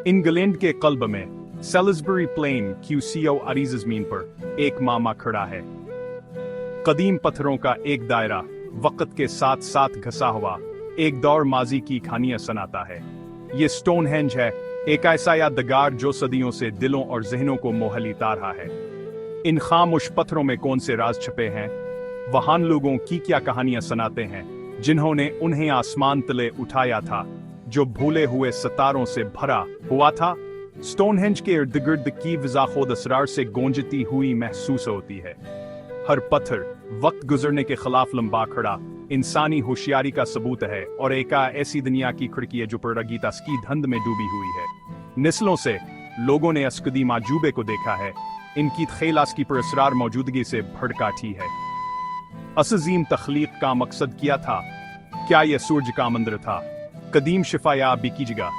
England के कल्ब में Salisbury plane क्यूसीओ अरीज़ ज़मीन पर एक मामा खड़ा है। कदीम पत्थरों का एक दायरा वक्त के साथ साथ घसा हुआ एक दौर माजी की कहानियां सुनाता है। ये स्टोनहेंज है, एक ऐसा यादगार जो सदियों से दिलों और जहनों को मोह लेता रहा है। इन खामोश पत्थरों में कौन से राज छुपे हैं, वहां लोगों की क्या कहानियां सुनाते हैं जिन्होंने उन्हें आसमान तले उठाया था, जो भूले हुए सितारों से भरा हुआ था। स्टोनहेंज के इर्द गिर्द की फिज़ा खुद असरार से गूंजती हुई महसूस होती है। हर पत्थर वक्त गुजरने के खिलाफ लंबा खड़ा इंसानी होशियारी का सबूत है और एक ऐसी दुनिया की खिड़की है जो प्रगीता की धंध में डूबी हुई है। नस्लों से लोगों ने इस कदीम अजूबे को देखा है, इनकी खेलास की पुरस्कार मौजूदगी से भड़काती है। अज़ीम तख्लीक का मकसद क्या था? क्या यह सूरज का मंदिर था, कदीम शिफाया भी की जगह,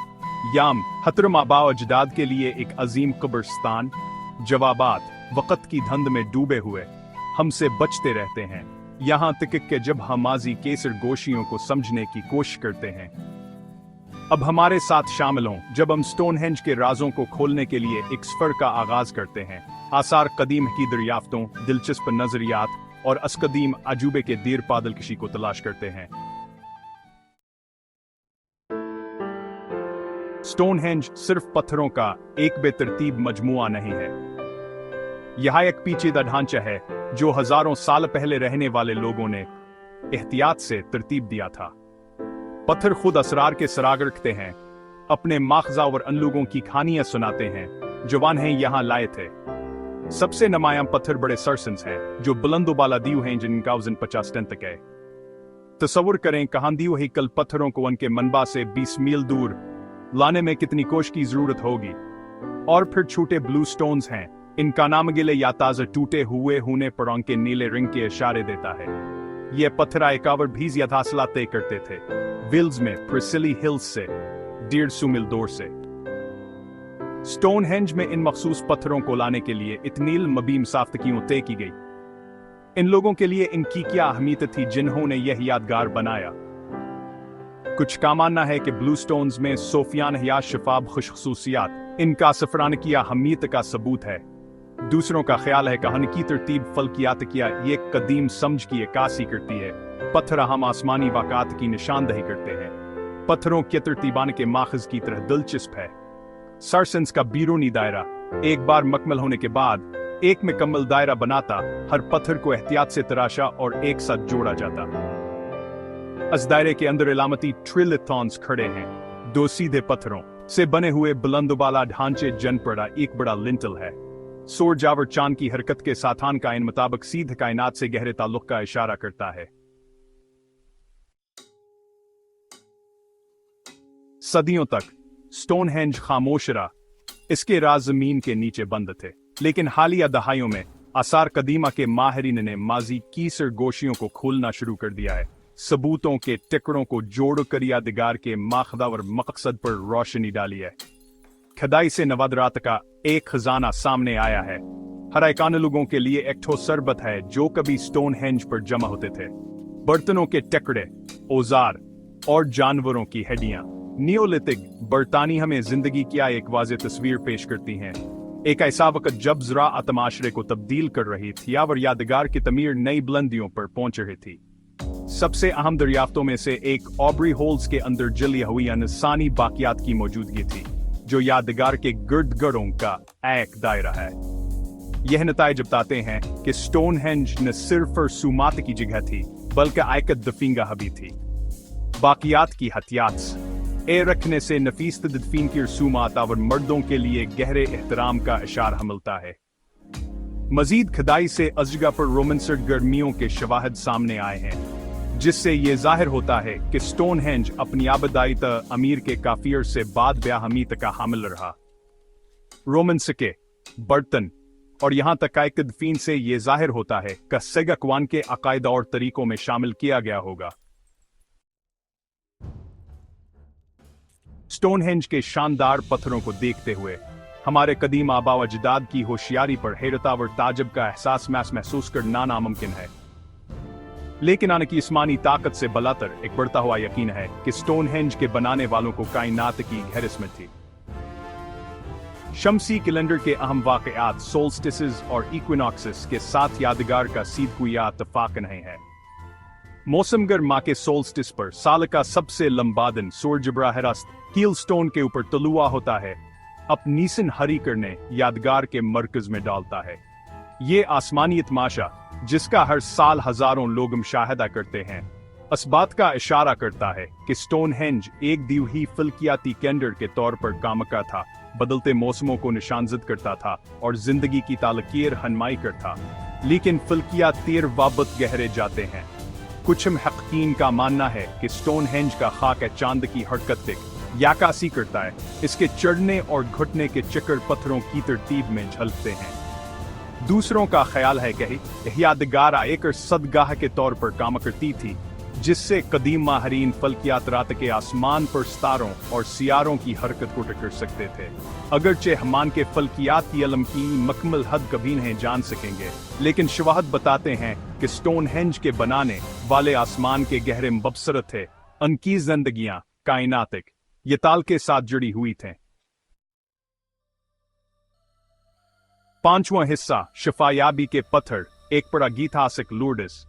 याम हतरम आबा अजदाद के लिए एक अजीम कब्रिस्तान? जवाबात वक़्त की धंध में डूबे हुए हमसे बचते रहते हैं, यहाँ तक कि जब हम माजी के सरगोशियों को समझने की कोशिश करते हैं। अब हमारे साथ शामिल हों जब हम स्टोनहेंज के राजों को खोलने के लिए एक सफर का आगाज करते हैं। आसार कदीम की दरियाफ्तों, दिलचस्प नजरियात और असकदीम अजूबे के देर पादल किसी को तलाश करते हैं। स्टोनहेंज सिर्फ पत्थरों का एक बेतरतीब मजमुआ नहीं है, यह एक पेचीदा ढांचा है जो हजारों साल पहले रहने वाले लोगों ने एहतियात से तरतीब दिया था। पत्थर खुद असरार के सराग रखते हैं, अपने माखजा और अन लोगों की कहानियां सुनाते हैं जो उन्हें यहाँ लाए थे। सबसे नमायां पत्थर बड़े सरसन्स हैं जो बुलंदो बाला दीव हैं, जिनका वजन 50 टन तक है। तस्वुर करें कहां दीव ही कल पत्थरों को उनके मनबा से 20 मील दूर लाने में कितनी कोशिश की जरूरत होगी। और फिर छोटे ब्लू स्टोन्स हैं, इनका नाम गिले या ताजा टूटे हुए होने पर उनके नीले रंग के इशारे देता है। ये पत्थर आयकावर भी ज्यादा फासला तय करते थे, विल्स में प्रिसिली हिल्स से 150 मील दूर से। स्टोनहेंज में इन मखसूस पत्थरों को लाने के लिए इतनी मबीम साख्तगियां तय की गई। इन लोगों के लिए इनकी क्या अहमियत थी जिन्होंने यह यादगार बनाया? कुछ का मानना है कि ब्लू स्टोन्स में सोफियान या शफाब खुशखसूसियात इनका सफरान की अहमियत का सबूत है। दूसरों का ख्याल है कि उनकी तरतीब फल्कियात किया ये कदीम समझ की अक्कासी करती है। पत्थर हम आसमानी वाक़ात की निशानदही करते हैं। पत्थरों के तरतीबान के माखज की तरह दिलचस्प है। सरसन्स का बीरूनी दायरा एक बार मुकम्मल होने के बाद एक मुकम्मल दायरा बनाता, हर पत्थर को एहतियात से तराशा और एक साथ जोड़ा जाता। इस दायरे के अंदर इलामती ट्रिलिथॉन्स खड़े हैं, दो सीधे पत्थरों से बने हुए बुलंदोबाला ढांचे जन पड़ा एक बड़ा लिंटल है। सूरज और चांद की हरकत के साथान का इन मुताबिक सीध कायनात से गहरे ताल्लुक का इशारा करता है। सदियों तक स्टोनहेंज खामोश रहा, इसके राज जमीन के नीचे बंद थे, लेकिन हालिया दहाइयों में आसार कदीमा के माहिरीन ने माजी की सरगोशियों को खोलना शुरू कर दिया है। सबूतों के टिकड़ों को जोड़कर यादगार के माखदा और मकसद पर रोशनी डाली है। खदाई से नवादरात का एक खजाना सामने आया है। हराइकान लोगों के लिए एक ठोस सरबत है जो कभी स्टोनहेंज पर जमा होते थे। बर्तनों के टिकड़े, औजार और जानवरों की हड्डियां। नियोलिथिक बरतानी हमें जिंदगी की एक वाज़ेह तस्वीर पेश करती हैं। एक ऐसा वक्त जब ज़राअत माशरे को तब्दील कर रही थी और यादगार की तमीर नई बुलंदियों पर पहुंच रही थी। सबसे अहम दरियाफ्तों में से एक ऑब्री होल्स के अंदर जली हुई इंसानी बाकियात की मौजूदगी थी, जो यादगार के गिर्द गिर्दों का एक दायरा है। यह नताइज बताते हैं कि स्टोनहेंज न सिर्फ रसूमात की जगह थी बल्कि आयकत दफीनगाह भी थी। बाकियात की हथियात ए रखने से नफीस तदफीन की रसूमात और मर्दों के लिए गहरे एहतराम का इशारा मिलता है। मजीद खदाई से इस जगह पर रोमन सरगर्मियों के शवाहद सामने आए हैं, जिससे ये जाहिर होता है कि स्टोनहेंज अपनी आबदाई अमीर के काफिर से बाद ब्याहमीत का हामिल रहा। रोमन सिक्के, बर्तन और यहाँ तक दफीन से ये जाहिर होता है कि सेगकवान के अकायद और तरीकों में शामिल किया गया होगा। स्टोनहेंज के शानदार पत्थरों को देखते हुए हमारे कदीम आबा अजदाद की होशियारी पर हैरत और ताजब का एहसास महसूस करना नामुमकिन है। लेकिन आने की इस्मानी ताकत से बलातर एक बढ़ता हुआ यकीन है कि स्टोनहेंज के बनाने वालों को कायनात की गहर इसमें थी। शमसी कैलेंडर के अहम वाकयात सोल्स्टिसेस और इक्विनॉक्सेस के साथ यादगार का सीध कोई इत्तेफाक नहीं है। मौसमगर माह के सोल्स्टिस पर साल का सबसे लंबा दिन सूरज बराह रास्त हीलस्टोन के ऊपर तलुआ होता है, अपनी नीसन हरी करने यादगार के मरकज में डालता है। ये आसमानी तमाशा जिसका हर साल हजारों लोग मुशाहिदा करते हैं, इस बात का इशारा करता है कि स्टोनहेंज एक दिवही फल्कियाती केंद्र के तौर पर काम का था, बदलते मौसमों को निशानजद करता था और जिंदगी की तालकीर हनमाई करता। लेकिन फल्कियात तीर वाबत गहरे जाते हैं। कुछ मुहक्कीन का मानना है कि स्टोनहेंज का खाक चांद की हरकत याकासी करता है, इसके चढ़ने और घुटने के चक्कर पत्थरों की तरतीब में झलकते हैं। दूसरों का ख्याल है कि यादगार एक सदगाह के तौर पर काम करती थी, जिससे कदीम माहरीन फल्कियात रात के आसमान पर सितारों और सियारों की हरकत को टक्कर सकते थे। अगरचे हमान के फल्कियात की इल्म की मुकम्मल हद कभी नहीं जान सकेंगे, लेकिन शवाहद बताते हैं कि स्टोनहेंज के बनाने वाले आसमान के गहरे मुबसरत थे, उनकी जिंदगियां कायनातिक ये ताल के साथ जुड़ी हुई थे। पांचवां हिस्सा शफायाबी के पत्थर, एक प्रागैतिहासिक लूर्डिस।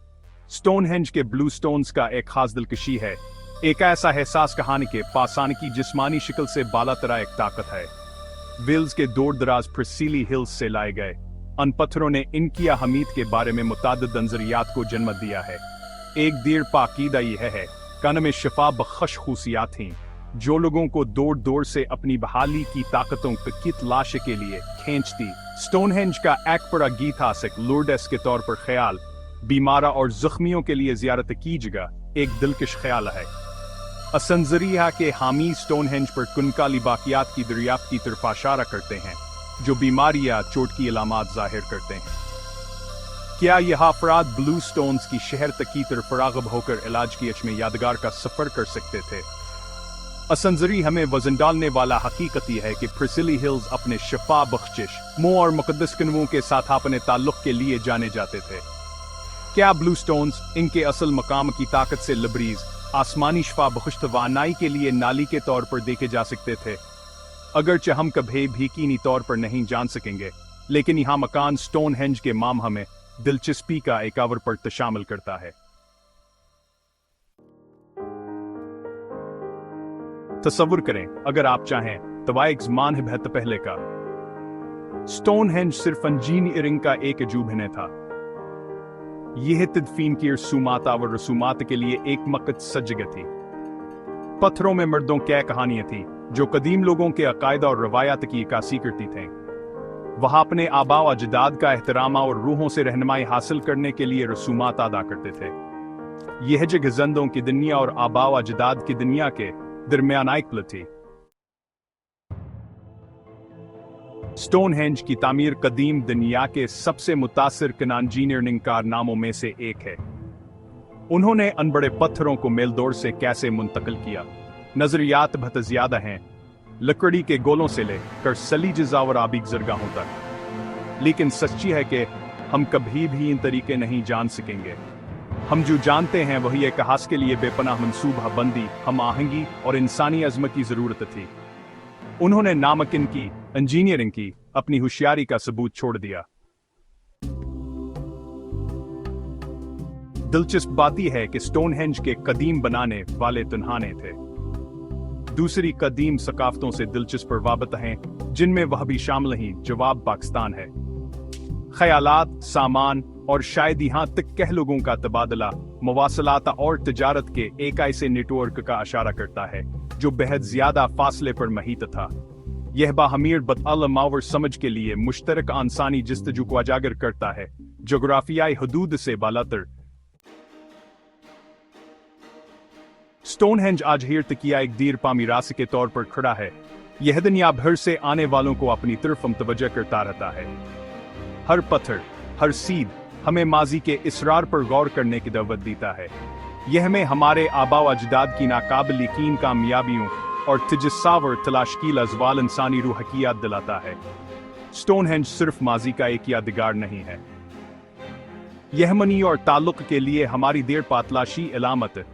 स्टोनहेंज के ब्लू स्टोन्स का एक खास दिलकशी है, एक ऐसा एहसास कहानी के पासान की जिस्मानी शक्ल से बालातरा एक ताकत है। वेल्स के दूर दराज प्रिसीली हिल्स से लाए गए उन पत्थरों ने इनकिया हमीद के बारे में मुतादिद नजरियात को जन्म दिया है। एक देर पाकीदा यह है कन में शफा बख्श खूसियात थीं, जो लोगों को दूर दूर से अपनी बहाली की ताकतों की तलाश के लिए खींचती। स्टोनहेंज का एक प्रागैतिहासिक लूर्डिस के तौर पर ख्याल बीमारा और जख्मियों के लिए जियारत की जगह एक दिलकश ख्याल है। असंजरिया के हामी स्टोनहेंज पर कुनकाली बाकियात की दरियाफ्त की तरफ इशारा करते हैं, जो बीमारी या चोट की अलामात जाहिर करते हैं। क्या यह अफराद ब्लू स्टोन्स की शहर तक की तरफ राग़िब होकर इलाज की अच में यादगार का सफर कर सकते थे? असंजरी हमें वजन डालने वाला हकीकत यह है कि प्रिसिली हिल्स अपने शफा बख्शिश मोह और मुकद्दस कनवों के साथ अपने ताल्लुक के लिए जाने जाते थे। क्या ब्लू स्टोन्स इनके असल मकाम की ताकत से लबरीज आसमानी शफा बख्श तवानाई के लिए नाली के तौर पर देखे जा सकते थे? अगरचे हम कभी भी यकीनी तौर पर नहीं जान सकेंगे, लेकिन यहाँ मकान स्टोनहेंज के माम हमें दिलचस्पी का एक अवर पर शामिल करता है। तसव्वुर करें, अगर आप चाहें तो एक ज़मान है बेहतर पहले का स्टोनहेंज सिर्फ इंजीनियरिंग का एक अजूबा था। यह तदफीन की रसूमात और रसूमात के लिए एक मक़दस जगह थी। पत्थरों में मर्दों की कहानियां थी जो कदीम लोगों के अकायदा और रवायात की अक्कासी करती थीं। वह अपने आबा व अजदाद का एहतराम और रूहों से रहनुमाई हासिल करने के लिए रसूमात अदा करते थे। यह जगह ज़िंदों की दुनिया और आबा व अजदाद की दुनिया के दरमियान एक पुल थी। स्टोनहेंज की तामीर कदीम दुनिया के सबसे मुतासिर कन इंजीनियरिंग कारनामों में से एक है। उन्होंने अन बड़े पत्थरों को मेलदौड़ से कैसे मुंतकिल किया, नजरियात बहुत ज्यादा हैं, लकड़ी के गोलों से लेकर सलीजजा और आबी जरगाहों तक। लेकिन सच्ची है कि हम कभी भी इन तरीके नहीं जान सकेंगे। हम जो जानते हैं वही एक हास के लिए बेपनाह मंसूबा बंदी, हम आहंगी और इंसानी अजमत की जरूरत थी। उन्होंने नामुमकिन की इंजीनियरिंग की अपनी होशियारी का सबूत छोड़ दिया। दिलचस्प बात यह है कि स्टोनहेंज के कदीम बनाने वाले तुनहाने थे। दूसरी कदीम सकाफतों से दिलचस्प वाबत हैं, जिनमें वह भी शामिल ही जवाब पाकिस्तान है। ख्यालात, सामान और शायद यहाँ तक कह लोगों का तबादला मवासलात और तजारत के एक ऐसे नेटवर्क का इशारा करता है जो बेहद ज्यादा फासले पर महित था। यह बाहमीर बतअल समझ के लिए मुश्तरक इंसानी जस्तजू को उजागर करता है, जोग्राफियाई हदूद से बालातर। स्टोनहेंज आज हेर तकिया एक दीर पा मीरास के तौर पर खड़ा है। यह दुनिया भर से आने वालों को अपनी तरफ मुतवज्जह करता रहता है। हर पत्थर, हर सीध हमें माजी के इसरार पर गौर करने की दावत देता है। यह हमें हमारे आबा व अजदाद की नाकाबिल यकीन कामयाबियों और तजस्सावर तलाशकील अज़वाल इंसानी रूह की याद दिलाता है। स्टोनहेंज सिर्फ माजी का एक यादगार नहीं है, यह मनी और ताल्लुक के लिए हमारी देर पातलाशी इलामत